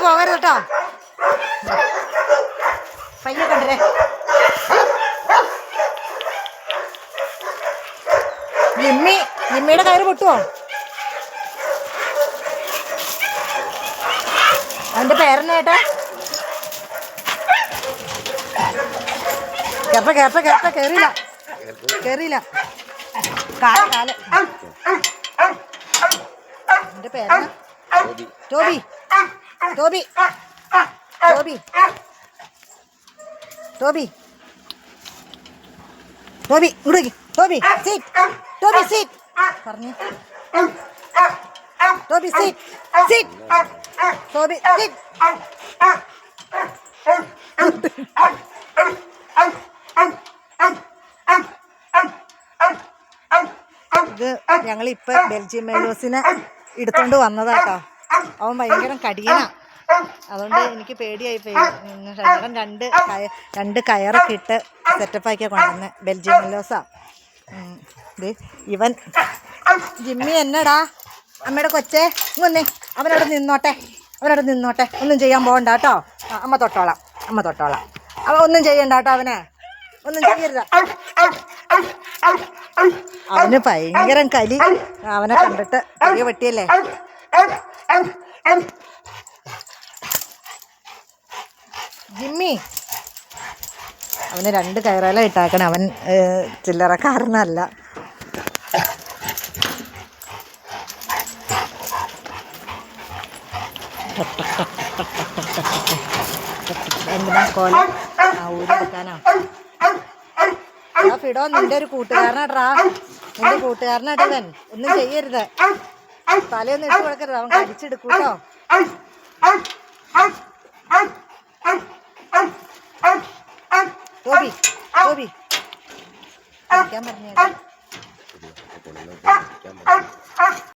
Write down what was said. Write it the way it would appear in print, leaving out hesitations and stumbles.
പോകരുത് കേട്ടോ. പയ്യെ കണ്ടേ. ജിമ്മിയുടെ കയറ് പൊട്ടുവോ? അവൻ്റെ പേരെന്നാ ഏട്ടാ? കേറിയില്ല. കാല് എൻ്റെ പേരെന്നാ? ടോബി. ഇങ്ങോട്ടേക്ക്. ടോബി സീറ്റ് പറഞ്ഞു. Toby seat. ഇത് ഞങ്ങളിപ്പോൾ ബെൽജിയം മെല്ലോസിനെ എടുത്തോണ്ട് വന്നതാട്ടോ. അവൻ ഭയങ്കര കടിയനാ. അതുകൊണ്ട് എനിക്ക് പേടിയായിപ്പോയി. ചേട്ടൻ രണ്ട് കയറൊക്കെ ഇട്ട് സെറ്റപ്പാക്കിയാണ് കൊണ്ടുവന്നത്. ബെൽജിയം മെല്ലോസാ ഇത്. ഇവൻ ജിമ്മി എന്നടാ അമ്മയുടെ കൊച്ചേ ഇങ്ങൊന്നേ. അവനവിടെ നിന്നോട്ടെ. ഒന്നും ചെയ്യാൻ പോകണ്ട കേട്ടോ. അമ്മ തൊട്ടോളാം. അവൻ ഒന്നും ചെയ്യണ്ട കേട്ടോ. ഒന്നും ചെയ്യരുത്. അവന് ഭയങ്കര കലി. അവനെ കണ്ടിട്ട് ചെറിയ വെട്ടിയല്ലേ. ജിമ്മി അവന് 2 കയറേല ഇട്ടാക്കണം. അവൻ ചില്ലറക്കാരനല്ല. എന്തിനാ കോല ഊരെടുക്കാനാ? ഫിഡോ നിന്റെ ഒരു കൂട്ടുകാരനാട്ടാ. ഇവൻ ഒന്നും ചെയ്യരുത്. തലയൊന്നും ഇട്ട് കൊടുക്കരുത്. അവൻ കടിച്ചെടുക്കൂട്ടോ. ടോബി പറഞ്ഞു.